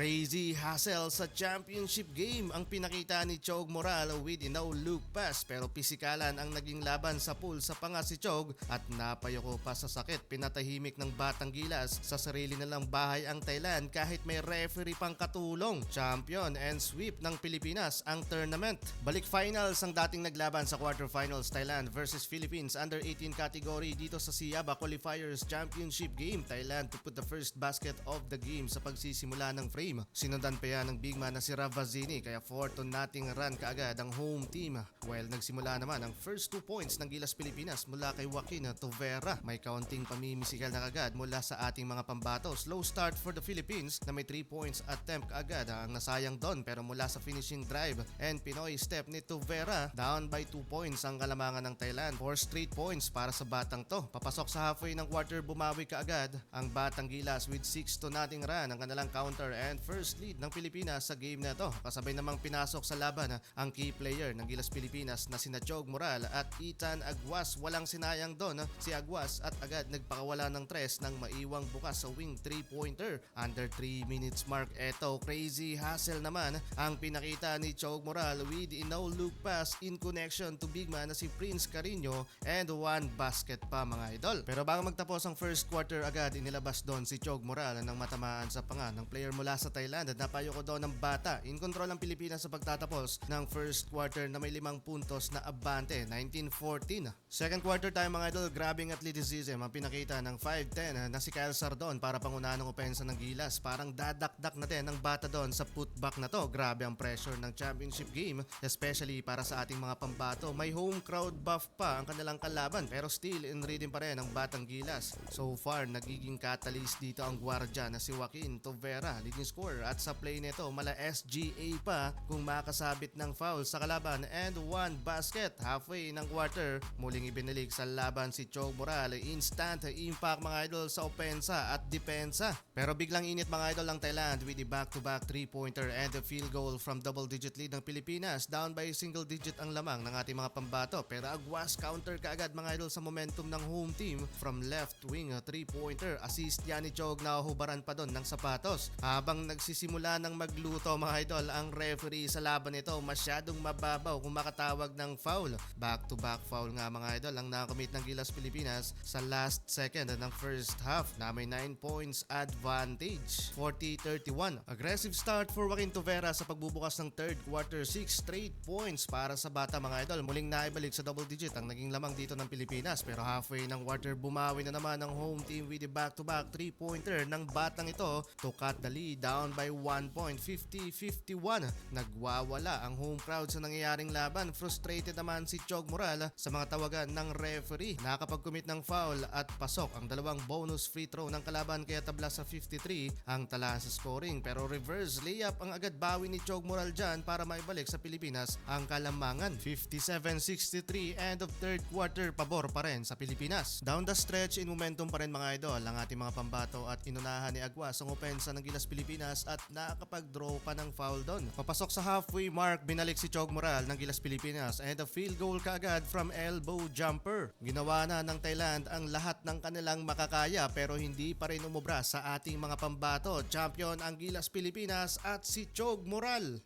Crazy hassle sa championship game ang pinakita ni Chog Moral with no-look pass pero pisikalan ang naging laban sa pool sa panga si Chog at napayoko pa sa sakit. Pinatahimik ng Batang Gilas sa sarili nilang bahay ang Thailand kahit may referee pang katulong. Champion and sweep ng Pilipinas ang tournament. Balik finals ang dating naglaban sa quarterfinals Thailand versus Philippines under 18 category dito sa Siaba Qualifiers Championship Game. Thailand to put the first basket of the game sa pagsisimula ng frame. Sinundan pa yan ng big man na si Ravazini kaya 4 nating run kaagad ang home team. While nagsimula naman ang first 2 points ng Gilas Pilipinas mula kay Joaquin Tovera. May kaunting pamimisikal na kaagad mula sa ating mga pambato. Slow start for the Philippines na may 3 points attempt kaagad ang nasayang doon pero mula sa finishing drive and Pinoy step ni Tovera down by 2 points ang kalamangan ng Thailand. 4 straight points para sa batang to. Papasok sa halfway ng quarter bumawi kaagad ang Batang Gilas with 6 nating run ang kanilang counter and first lead ng Pilipinas sa game na to. Kasabay namang pinasok sa laban ang key player ng Gilas Pilipinas na sina Chog Moral at Ethan Aguas. Walang sinayang doon si Aguas at agad nagpakawala ng tres nang maiwang bukas sa wing 3-pointer. Under 3 minutes mark eto crazy hassle naman ang pinakita ni Chog Moral with no-look pass in connection to big man na si Prince Carino and 1 basket pa mga idol. Pero bago magtapos ang first quarter agad inilabas doon si Chog Moral nang matamaan sa panga ng player mula sa Thailand at napayoko daw ng bata. In control ang Pilipinas sa pagtatapos ng first quarter na may 5 puntos na abante, 19-14. Second quarter tayo mga idol, grabbing athleticism ang pinakita ng 5'10 na si Kyle Sardon para pangunahan ng opensa ng Gilas. Parang dadakdak na din ang bata doon sa putback na to. Grabe ang pressure ng championship game, especially para sa ating mga pambato. May home crowd buff pa ang kanilang kalaban pero still in rhythm pa rin ang Batang Gilas. So far, nagiging catalyst dito ang gwardiya na si Joaquin Tovera, leading scorer at sa play nito mala SGA pa kung makasabit ng foul sa kalaban and 1 basket. Halfway ng quarter, muling ibinalik sa laban si Chog Moral. Instant impact mga idol sa opensa at depensa. Pero biglang init mga idol ang Thailand with the back-to-back 3-pointer and the field goal from double-digit lead ng Pilipinas. Down by single digit ang lamang ng ating mga pambato. Pero Aguas counter kaagad mga idol sa momentum ng home team from left wing 3-pointer. Assist yan ni Chog na hubaran pa doon ng sapatos. Habang nagsisimula ng magluto mga idol, ang referee sa laban nito masyadong mababaw kung makatawag ng foul. Back-to-back foul nga mga idol ang nakamit ng Gilas Pilipinas sa last second ng first half na may 9 points advantage, 40-31. Aggressive start for Joaquin Tovera sa pagbubukas ng third quarter, 6 straight points para sa bata mga idol. Muling naibalik sa double digit ang naging lamang dito ng Pilipinas pero halfway ng quarter bumawi na naman ang home team with the back-to-back 3-pointer ng batang ito to cut the lead down by 1 point, 50-51. Nagwawala ang home crowd sa nangyayaring laban. Frustrated naman si Chog Moral sa mga tawagan ng referee. Nakapag-commit ng foul at pasok ang dalawang bonus free throw ng kalaban kaya tabla sa 53 ang tala sa scoring. Pero reverse layup ang agad bawi ni Chog Moral dyan para maibalik sa Pilipinas ang kalamangan. 57-63 end of third quarter, pabor pa rin sa Pilipinas. Down the stretch in momentum pa rin mga idol ang ating mga pambato at inunahan ni Aguas ang opensa ng Gilas Pilipinas at nakapag-draw pa ng foul doon. Papasok sa halfway mark, binalik si Chog Moral ng Gilas Pilipinas and a field goal kaagad from elbow jumper. Ginawa na ng Thailand ang lahat ng kanilang makakaya pero hindi pa rin umubra sa ating mga pambato. Champion ang Gilas Pilipinas at si Chog Moral.